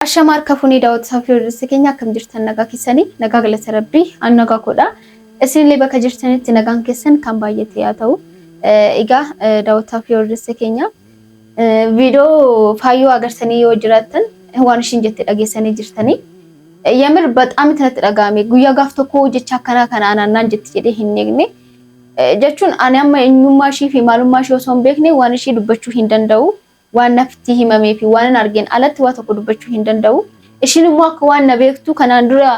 Ashamar kafuni daawwatu saafii hordoftoota keenya akkam jirtan nagaa keessanii nagaa galata rabbii an nagaa koodha isinillee bakka jirtanitti nagaan keessan kan baay'ate yaa ta'u egaa daawwatu saafii hordoftoota keenya viidiyoo faayyoo agarsanii yoo jiraattan waan ishin jette dhageessanii jirtanii yamir በጣም itti dhagaame guyyaa gaaf tokko jecha akkana kana anaannaan jetti jedhee hin eegne jechuun ani amma eenyummaa ishii fi maalummaa ishii osoo hin beekne waan ishii dubbachuu hin danda'u waan nafti himamee fi waan argeen alatti waa tokko dubbachuu hin danda'u. Ishiin immoo akka waan na beektu kanaan dura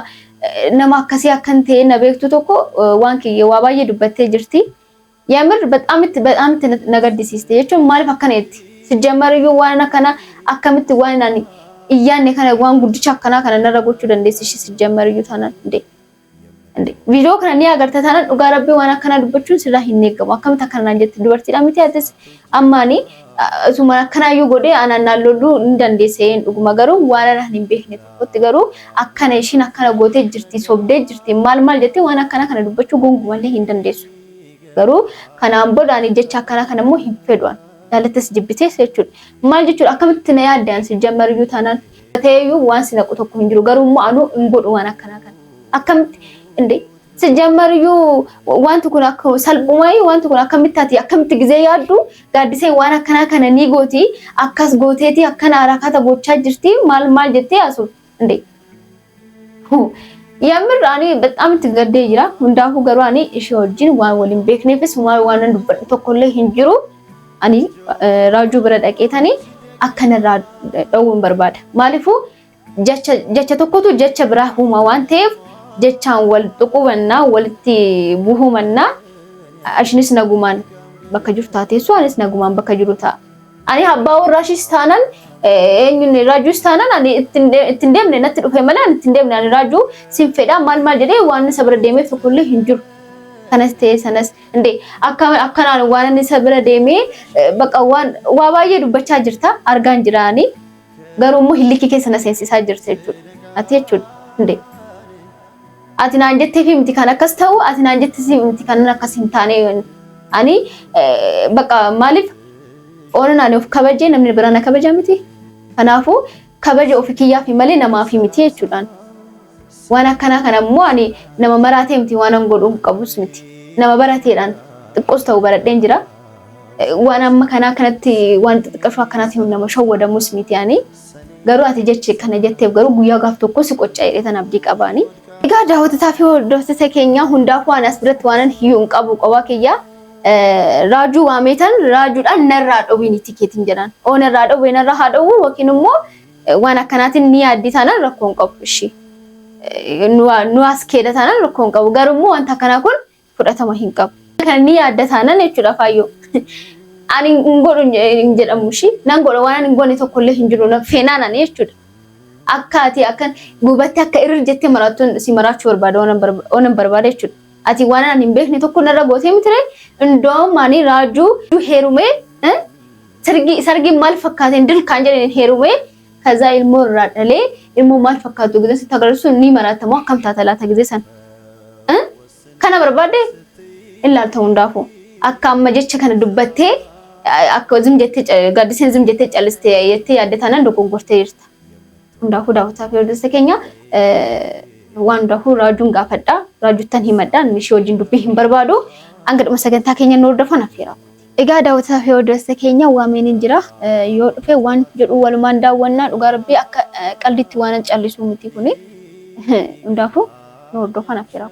nama akkasii akkan ta'e na beektu tokko waan kiyya waa baay'ee dubbattee jirti. Yamir በጣም na gaddisiiste jechuun maaliif akkanaatti sijjamar iyyuu waan akkana akkamitti waan ani iyyaanne kana waan guddicha akkana kana narra gochuu dandeessi ishii sijjamar iyyuu taanaan viidiyoo kana ni agarta taanaan dhugaa rabbii waan akkana dubbachuun sirraa hin eegamu akkamitti akkanaan jetti dubartiidha miti atis ammaani suma akkanaayuu godhee anaan naalloluu ni dandeessee dhuguma garuu waan ana hin beekne tokkotti garuu akkana ishiin akkana gootee jirti sobdee jirti maal jettee waan akkana kana dubbachuu gonkumallee hin dandeessu garuu kanaan boodaan jecha akkana kana immoo hin fedhuan jaalattes jibbitee jechuudha maal jechuudha akkamitti na yaaddaan sijjamar iyyuu taanaan ta'eeyyuu waan sinaqu tokko hin jiru garuu immoo anu hin godhu waan akkana kana akkamitti sijjamar iyyuu wanti kun akka salphumaayi wanti kun akkamitti gizee yaaddu Gadisen waan akkana kana ni gooti akkas gooteeti akkana harakata gochaa jirti maal jettee asu yamir ani በጣም ትገደይ jira hundaafuu garuu ani ishee wajjin waan waliin beekneefis waan dubbadhu tokkollee hin jiru ani raajuu bira dhaqeetanii akkanarraa dhowwuun barbaada maaliifuu jecha tokkotu jecha biraa huma waan ta'eef jechaan wal tuqubanna walitti buhumanna ashinis nagumaan bakka jirtu taateessu anis nagumaan bakka jiru ta'a ani abbaa warraashis taanan eenyuun raajuus taanan ani ittiin deemne natti dhufe malee ani ittiin deemne ani raajuu sin fedha maal jedhee waan isa bira deemee tokkollee hin jiru kanas ta'e sanas akkanaan waan isa bira deemee bakka waa baay'ee dubbachaa jirta argaan jiraani garuu immoo hillikii keessa na seensisaa jirti jechuudha ati jechuudha ati naan jettee fi miti kan akkas ta'u ati naan jettee fi miti kan akkas hin taane ani bakka maaliif oonaan of kabajee namni biraan kabaja miti kanaafuu kabaja of kiyyaa fi malee namaa fi miti jechuudhaan waan akkana kana immoo ani nama maraatee miti waan an godhu qabus miti nama barateedhaan xiqqoos ta'u baradheen jira waan amma kana kanatti waan xixiqqashu akkanaatti nama shawwadamus miti ani garuu ati jechi kana jetteef garuu guyyaa gaaf tokko si qoccaa jedhetan abdii qabaani egaa daawwatataa fi hordoftoota keenya hundaafuu waan as biratti waan hiyyuun qabu qobaa kiyyaa raajuu waameetan raajuudhaan narraa dhowwiin tikeetiin jedhan oo narraa dhowwee narraa haa dhowwu yookiin immoo waan akkanaatiin ni yaaddii taanaan rakkoon qabu ishii nu as keeda taanaan rakkoon qabu garuu immoo wanta akkanaa kun fudhatama hin qabu kan ni yaadda taanaan jechuudha faayyoo ani hin godhu hin jedhamu ishii nan godha waan hin goone tokkollee hin jiru feenaan ani jechuudha akkati akkan gubatti akka irra jettee maraatuun si maraachuu barbaada oonan barbaada jechuudha ati waan ani hin beekne tokko narra gootee mitire indoom ani raajuu heerumee sargi maal fakkaateen dilkaan jedheen heerumee kaza ilmoo irraa dhalee ilmoo maal fakkaatu gisee sitti agarsiisu ni maraatamoo akkam taata laata gisee san kana barbaade illaalta hundaafuu akka amma jecha kana dubbattee akka zim jettee Gadisen zim jettee callistee yettee yaaddatanan dogoggortee jirta hundaafuu daawwataa fi hordoftoota keenya waan dahu raajuun gaafadha raajuttan himadhaan ishee wajjin dubbii hin barbaadu angadhuma sagantaa keenya nu hordofan afeera egaa daawwataa fi hordoftoota keenya waameen jira yoo dhufe waan jedhu walumaan daawwannaa dhugaa rabbii akka qallitti waan callisuu miti kuni hundaafuu nu hordofan afeera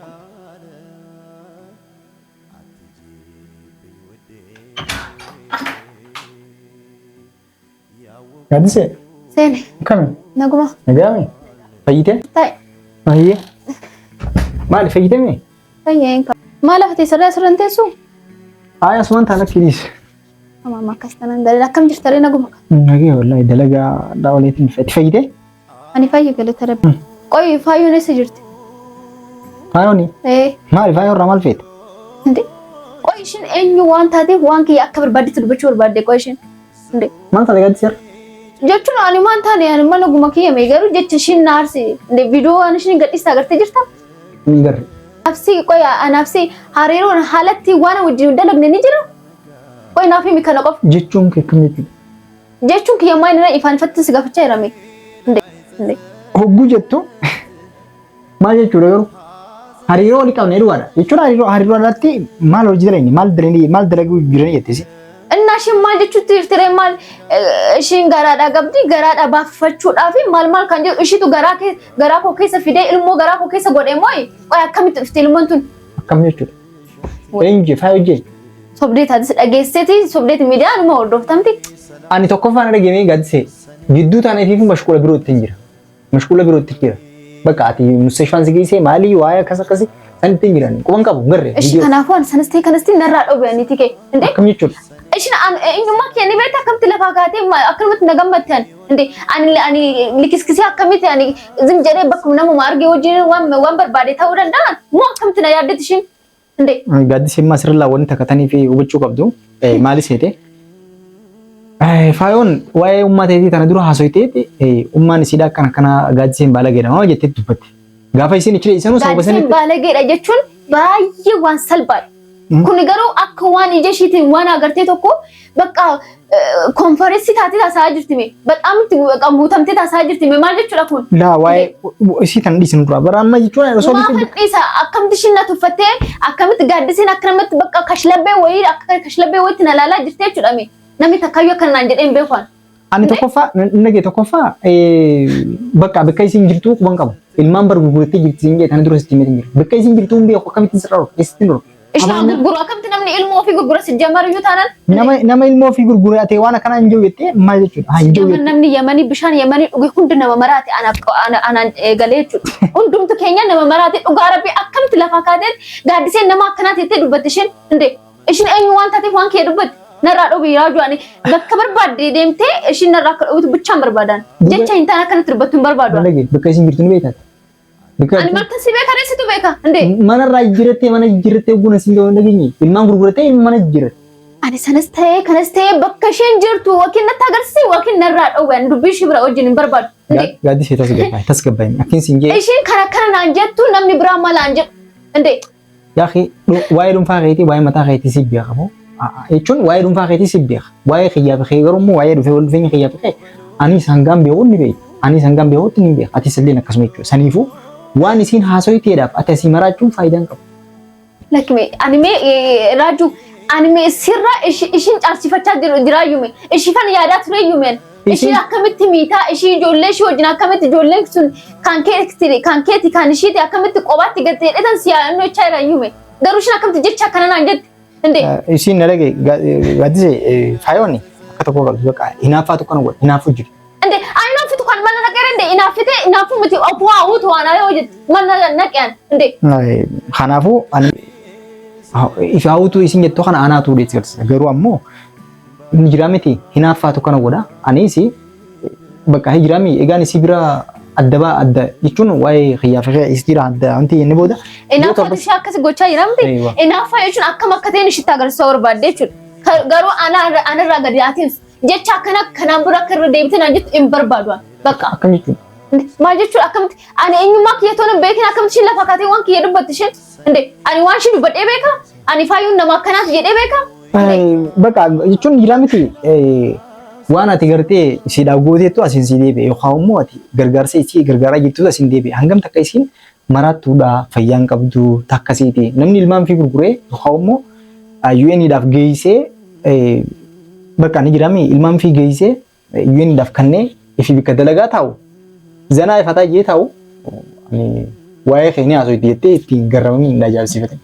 Gadise Sene kami naguma nagami fayyite tay Mahiye. Maal fayyadame? Fayyeen ka. Maal afate sirran teessu? Aya suman taala kiris. Mama kastanan dalala kam jirtare naguma. Nagee wallahi dalaga daawaleetin fayyide? Ani fayyi galata rabbi. Qoy fayyu ne sijirti. Faayoni? Maal fayyu ramal feet. Inde? Qoy shin enyu waan taate waan ki akka barbaadde dubbachuu barbaadde qoy shin. Inde? Maal taala gadisir? jechuun ani maan taane ani mana guma kiyame garuu jecha shin naarsi viidiyoo ani shin gadhiisa agartee jirta ni garre afsi qoy anafsi hariiroon halatti waan wajjin dalagne ni jira qoy naafi mi kana qof jechuun kee kamiti jechuun kiyammaa inni ifaan fattis gaafachaa jirame Hoggu jettu maal jechuudha yeroo hariiroo waliin qabne dhugaadha. Jechuudha hariiroo alatti maal hojii dalagni maal dalaguu jiranii jettisi. Innaa ishiin maal jechuutti jirtire maal ishiin garaadhaa qabdi garaadhaa baaffachuudhaaf maal kan jedhu ishiitu garaa koo keessa fidee ilmoo garaa koo keessa godhee moo'i akkamitti dhufte ilmoon tun. Akkam jechuudha. Eenyu fayoo hojii. Sobdeetaatis dhageesseeti sobdeeti miidiyaan uma hordoftamti. Ani tokkoffaan dhageemee gaadisee gidduu taaneefiif mashquula birootti hin jira. Mashquula birootti jira. Bakka ati mustashfaan si geessee maalii waa'ee akkas akkasii sanitti hin jiran quban qabu garree. Ishi kanaafuu ani sanas ta'e kanas ta'e narraa dhoobanii tike. Akkam jechuudha. Ishin eenyummaa keenya beekta akkamitti lafaa kaatee akkanumatti na gammattan. Ani likiskisee akkamitti ani zim jedhee bakka namuma argee wajjin waan barbaade ta'uu danda'a. Moo akkamitti na yaaddetti ishin. Gaaddiseen maasirraa wanti takkatanii fi hubachuu qabdu maali seete? Faayoon waa'ee uummateetii tana dura haasofteeti uummaan isiidha akkana gaaddiseen baalageedha jettee dubbatti. Gaafa isin ichiree isanuu sababa sanitti. Gaaddiseen baalageedha jechuun baay'ee waan salphaadha. Kun garuu akka waan ija ishiitiin waan agartee tokko bakka konferensii taatee taasisaa jirti mee badhaam itti guutamtee taasisaa jirti mee maal jechuudha kun? Laa waa'ee isii tan dhiisin dura baraamma jechuudha osoo maaf dhiisa akkamitti ishiin na tuffattee akkamitti gaaddiseen akkanumatti bakka kashlabbee wayii akka kashlabbee wayiitti na laalaa jirti jechuudha mee namni takkaayyuu akka naan jedheen beekan. Ani tokkoffaa nagee tokkoffaa bakka bakka isin jirtu quban qabu ilmaan bargurgurettee jirti isin jedhan dura sitti himeetiin jiru bakka isin jirtu hundi akkamitti sirraa eessitti jiru. Ishaan gurguru akkamitti namni ilmoo ofii gurgura si jamariyyuu taanaan. Nama ilmoo ofii gurgura ta'e waan akkanaa hin jiru jettee maal jechuudha? Hin jiru jettee. Namni Yamanii bishaan Yamanii dhuge hundi nama maraate anaan eegalee jechuudha. Hundumtu keenya nama maraate dhugaa rabbii akkamitti lafa kaatee gaaddiseen nama akkanaa teettee dubbatti isheen ishin eenyu waan taateef waan kee dubbatti. Narraa dhobii raajuu ani bakka barbaadde deemtee ishin narraa akka dhobitu bichaan barbaadan. Jecha hin taane akkanatti dubbattu hin barbaadu. Bakka isin jirtu ni beektaa? Ani martan si beeka reessitu beeka. Mana irraa jijjiirattee oguu nasiin ga'uu hin dhageenye. Ilmaan gurgurattee mana jijjiiratte. Ani sanas ta'ee kanas ta'ee bakka isheen jirtu wakiin natti agarsiisi wakiin narraa dhowwan dubbii ishee bira wajjin hin barbaadu. Gaaddisee tasgabbaa'e. Akkiin siin jee. Ishiin kana naan jettu namni biraa malaan jedhu. Yaaqi waa'ee dhuunfaa keetii waa'ee mataa keetii si beeka moo? Jechuun waa'ee dhuunfaa keetii si beeka. Waa'ee xiyyaafii kee garuu immoo waa'ee dhufee wal dhufeenya xiyyaafii kee ani sangaan beekuun ni beeka. Ani sangaan beekuutti ni beeka. Atis illee akkasuma jechuudha. Saniifuu waan isin haasofteedhaaf ati asii maraachuun faayidaan qabu. Lakkime animee raajuu animee sirra ishin caalchifachaa jiraayyume ishii kan yaadaa tureeyyumeen ishii akkamitti miitaa ishii ijoollee ishii wajjin akkamitti ijoolleen sun kan keeti kan ishiiti akkamitti qobaatti gattee dheetan siyaa'annoo jechaa jiraayyume garuu ishiin akkamitti jecha akkana naan jette. Ishiin na dhage gaaddisee faayoonni akka tokko qabdu bakka hinaaffaa tokko na godha hinaafuu jiru. Inaafitu kan mana naqeerende inaafu miti opuwaa uutu waan ayoo jettu mana naqean. Kanaafuu ifa uutu isin jettu kana anaatu deetti garuu ammoo hijiraa miti hinaaffaa tokko na godha anis bakka hijiraami egaan isi bira adda jechuun waa'ee xiyyaafii istira adda wanti inni booda. Inaaffaa ishee akkasi gochaa jiramti inaaffaa jechuun akkam akka ta'een ishitti agarsiisaa barbaadde jechuudha garuu anarraa gadi aatiin jecha kanaan bura akka irra deebitee naan jettu hin barbaadu bakka. Akkam jechuudha. Maal jechuudha akkamitti ani eenyummaa kiyya toon hin beekin akkamitti ishiin lafa kaatee waan kiyya dubbatti isheen ani waan ishii dubbadhee beeka ani faayyuun nama akkanaati jedhee beeka. Bakka jechuun jiraa miti waan ati gartee siidhaa gooteettu asiin si deebi'e yookaan immoo ati gargaarsa isii gargaaraa jirtu asiin deebi'e hangam takka isiin maraattuudha fayyaan qabdu takkasiiti namni ilmaan fi gurguree yookaan immoo UN'dhaaf geessee bakka ni jirami ilmaan fi geessee UN'dhaaf kannee ifi bikka dalagaa taa'u zanaa ifataa jee taa'u waa'ee keenya haasoo itti jettee ittiin garramanii hin ajaa'ibsiifate.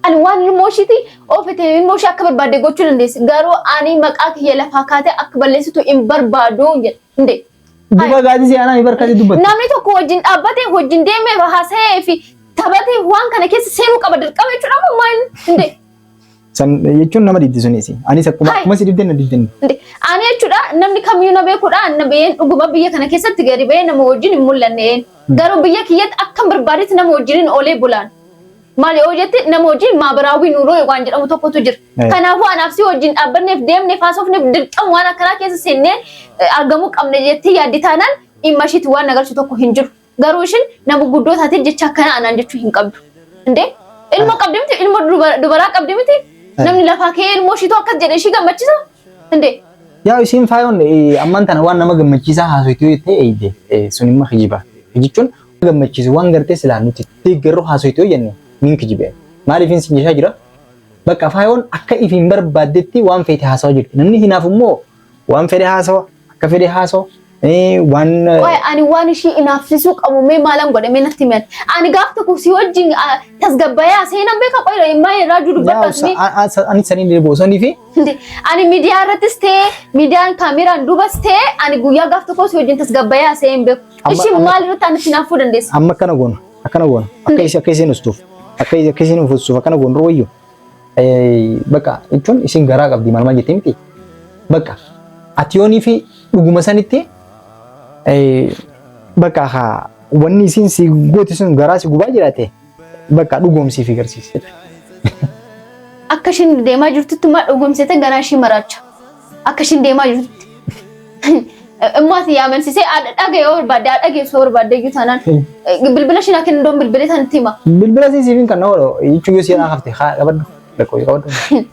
Ani waan ilmoo ishiiti oofite ilmoo ishee akka barbaadde gochuu dandeessi garuu ani maqaa kiyya lafaa kaatee akka balleessitu hin barbaadu jedhe. Duba gaaddisee anaa hin barkaatee dubbate. Namni tokko wajjin dhaabbatee wajjin deemee haasa'ee fi taphatee waan kana keessa seenuu qaba dirqama jechuudha ammoo maal jechuun nama diddisuunis anis akkuma si diddeen na diddeen. Ani jechuudha namni kamiyyuu na beekuudha na baheen dhuguma biyya kana keessatti gadi bahee nama wajjin hin mul'anneen garuu biyya kiyyatti akkam barbaadetti nama wajjin oolee bulaan. Maali yoo jette nama wajjin maabiraawii nuuroo waan jedhamu tokkotu jira. Kanaafuu anaaf si wajjin dhaabbanneef deemneef haasofneef dirqama waan akkanaa keessa seennee argamuu qabne jettee yaaddi taanaan dhimma ishiitti waan agarsiisu tokko hin jiru. Garuu ishiin nama guddoo taatee jecha akkanaa anaan jechuu hin qabdu. Ilmoo qabdi miti ilmoo dubaraa qabdi miti. Namni lafaa kee ilmoo ishiitu akkas jedhee ishii gammachisa. yaa isin faayoon amman tana waan nama gammachiisaa haasoituu jettee eeyde sunimma kijiba jechuun gammachiisu waan gartee silaa nuti deeggarru haasoituu jenne min kijibe maaliifin sin jeshaa jira bakka faayoon akka ifin barbaaddetti waan feete haasawa jirti namni hinaaf immoo waan fedhe haasawa akka fedhe haasawa waan ani waan ishii inaafsisuu qabu mee maalan godhe mee natti himan ani gaafta kuusii wajjin tasgabbayaa seenan beeka qoyla immaa raajuu dubbadhaasni ani saniin boosanii fi ani miidiyaa irrattis ta'e miidiyaan kaameraan duubas ta'e ani guyyaa gaafta kuusii wajjin tasgabbayaa seen beeku ishii maal irratti ani sinaafuu dandeessa amma akkana goona akka isiin ustuuf akka isiin ufusuuf akkana goon rooyyo bakka jechuun isin garaa qabdi maal jettee miti bakka ati yoonii fi dhuguma sanitti bakka wanni isin si gooti sun garaa si gubaa jiraate bakka dhugoomsiif agarsiise. Akka ishiin deemaa jirtutti maa dhugoomsite garaa ishii maraacha. Akka ishiin deemaa jirtutti. Ammaati yaamansiisee dhaga'ee barbaadde dhageessoo barbaadde iyyuu taanaan bilbila ishii naa kennu doon bilbilee sanatti hima. Bilbila siif kan oolu jechuun yoo si naa hafte qabadhu qabadhu.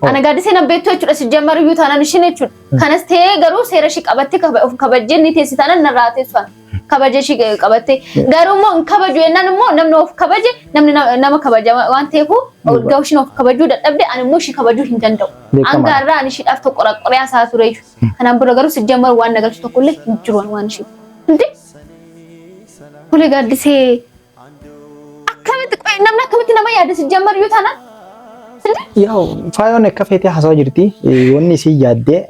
Ana Gadisen beektu jechuudha sijjammar iyyuu taanaan ishiin jechuudha. Kanas ta'ee garuu seera ishii qabattee kabajjeen ni teessi taanaan narraa teessuan. Kabaje ishii qabattee garuu immoo hin kabaju yennaan immoo namni of kabaje namni nama kabaja waan ta'eef gaafa ishiin of kabajuu dadhabde ani immoo ishii kabajuu hin danda'u. Angaarraa ani ishiidhaaf tokko qoraa isaa ture jechuudha. Kanaan booda garuu sijjammar waan nagalchu tokkollee hin jiru waan ishii. Kule Gadisee akkamitti namni akkamitti nama yaada sijjammar iyyuu taanaan yaw faayoon akka feetee haasawaa jirti wanni isii yaaddee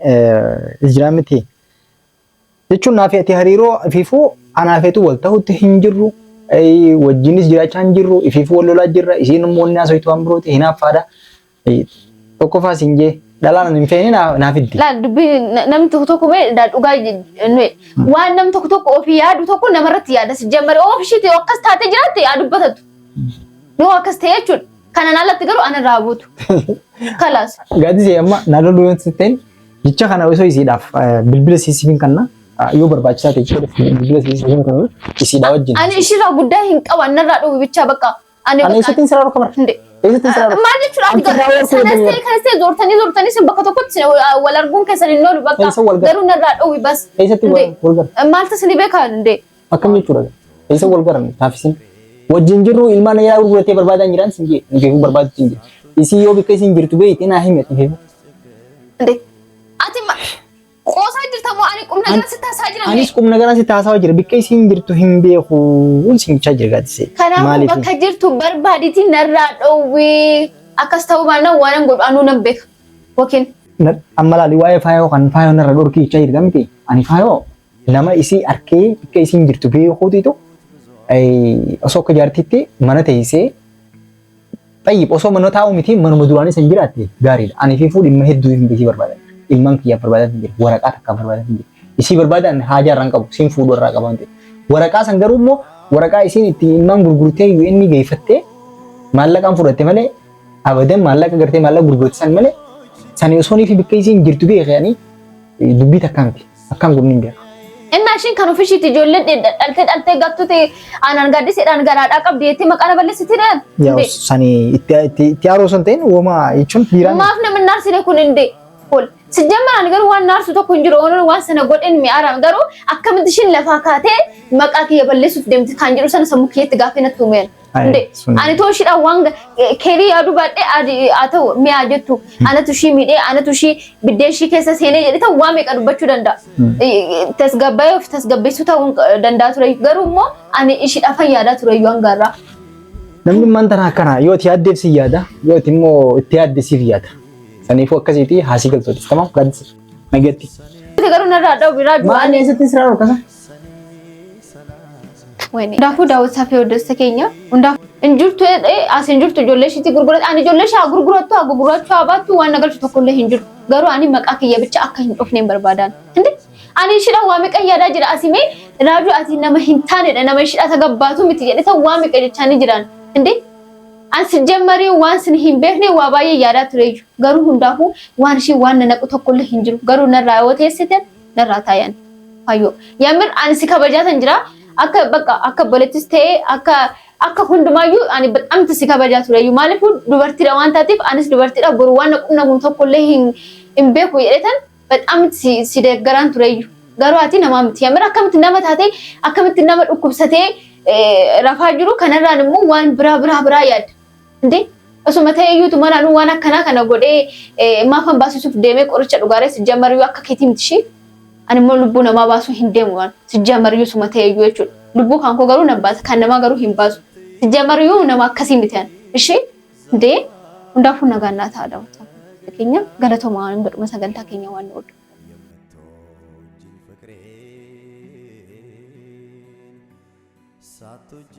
jira miti jechuun naaf ati hariiroo ifiifuu anaafeetu wal ta'utti hin jirru wajjinis jiraachaa hin jirru ifiifuu wal lolaa jirra isiin immoo inni haasawitu waan birooti hinaaffaadha tokkoffaa siin jee dhalaan hin feene naaf iddi. Laal dubbii namni tokko tokko mee dhugaa waan namni tokko tokko ofii yaadu tokko namarratti yaada sijjammare ofiishiitii akkas taatee jiraatte yaa dubbatatu yoo akkas ta'e jechuudha. Kana nalatti garuu ana raabutu. Kalas. Gadisee amma naannoo duwwaan sitteen jecha kana osoo isiidhaaf bilbila siisiin kanna yoo barbaachisaa ta'e jechuudha bilbila siisiin kanna isiidhaa wajjin. Ani ishirraa guddaa hin qaban narraa dhufu bichaa bakka. Ani eessatti hin siraaruu kamar? Eessatti hin siraaruu? Maal jechuudha? Kanastee zoortanii sin bakka tokkotti wal arguun keessan hin oolu bakka. Garuu narraa dhufu bas. Eessatti wal garan? Maal tasni beekaa hundee? Akkam jechuudha? Eessa wal garan taafisiin? Wajjin jirru ilmaan yaa gurguratee barbaadan jiran sinjee ngeefu barbaadu sinjee isii yoo bikka isin jirtu beeyte naa himete ngeefu ati qoosaa jirta moo ani qubna gara sitti haasaa jiran anis qubna gara sitti haasaa jira bikka isin jirtu hin beeku sinjaa jira Gadisee kanaafuu bakka jirtu barbaaditi narraa dhowwee akkas ta'uu baannaan waan godhu anuu nan beeka yookiin amma laali waa'ee faayoo kan faayoo narra dhorkii jechaa jirta miti ani faayoo nama isii arkee bikka isin jirtu beekuutitu osoo akka jaartitti mana teessee tayyib osoo mana taa'u miti manuma duraanis hin jiraatte gaariidha. Ani fi dhimma hedduu hin beekii barbaadan. Ilmaan kiyyaaf barbaadan hin jiru. Waraqaa takka barbaadan hin jiru. Isii barbaadan haajaa irraan qabu. Siin fuudhuu irraa qaban ta'e. Waraqaa san garuu immoo waraqaa isiin itti ilmaan gurgurtee UN geeffattee maallaqaan fudhatte malee abadan maallaqa gartee maallaqa gurgurte san malee sani osoo fi bakka isiin jirtu beekanii dubbii takka miti. Akkaan gurnin beeka. Inna ishiin kan ofishiitti ijoollee dhaltee gattuuti aanan Gadiseedhaan garaadhaa qabdi jettee maqaa balleessiti dhaan. Yaa sani itti haaromsan ta'in wooma jechuun biiraan. Maaf namni naarsine kun hinde ol sijjammaan garuu waan naarsu tokko hin jiru waan sana godhen mi'aaraan garuu akkamitti ishiin lafaa kaatee maqaa kiyya balleessuuf deemti kan jedhu sana sammuu kiyyatti gaaffii natti uumeen. Ani tooshiidhaan waan keerii yaaduu baadhee haa ta'u mi'aa jettu anatu ishii miidhee anatu ishii biddeen ishii keessa seenee jedhee ta'u waa meeqa dubbachuu danda'a. Tasgabbaa'ee of tasgabbeessuu ta'uu danda'a ture garuu immoo ani ishiidhaaf yaadaa ture iyyuu hangaarraa. Namni maanta akkana yoo itti yaaddeef si yaada yoo immoo itti yaaddeesiif yaada. Saniifuu akkasitti haasii galtooti. Tamam Gadisee nagatti. Garuu narraa dha'u biraa du'a. Maal eessatti sirraa dhokasa? Hundaafuu daawwataa fi hordoftoota keenya hundaafuu injirtu as injirtu ijoollee ishiitti gurguratu ani ijoollee ishee gurgurachuu baattu waan nagalchu tokkollee hin jiru garuu ani maqaa kiyya bicha akka hin dhufneen barbaadan ani ishiidhaan waa meeqa yaadaa jira asimee raaduu ati nama hin taanedha nama ishiidhaa tagabbaatu miti jedhee waa meeqa jechaanii jiran an sijjammarii waan sin hin beekne waa baay'ee yaadaa ture garuu hundaafuu waan ishii waan naqu tokkollee hin jiru garuu narraa yoo teessite narraa taayan fayyoo yaamir ani si kabajaatan jira akka bakka akka bolettis ta'e akka hundumaayyuu ani bexam si kabajaa ture maaliif dubartiidha waan taatiif anis dubartiidha boru waan naqumna kun tokkollee hin beeku jedhetan በጣም ሲደገራን ቱረዩ ገሯቲ ነማምት የምር አከምት ነመታቴ አከምት ነመድ ኡኩብሰቴ ረፋ ጅሩ ከነራን ሙ ዋን ብራ ያድ እንዴ እሱ መተዩት ማናኑ ዋና ከና ጎዴ ማፈን ባሱፍ ደሜ ቆርጨ ዱጋሬ ሲጀመሪዩ አከኬቲም ትሺ አንሞ ልቡ ነማ ባሱ ሂንደም ዋን ሲጀመሪዩ ሱ መተዩ እቹ ልቡ ካንኮ ገሩ ነባስ ካነማ ገሩ ሂምባሱ ሲጀመሪዩ ነማ ከሲምተን እሺ እንዴ እንዳፉ ነጋና ታዳው ከኛ ገለቶ ማንም በዱ መሰገንታ ከኛ ዋን ወድ ሳቶጃ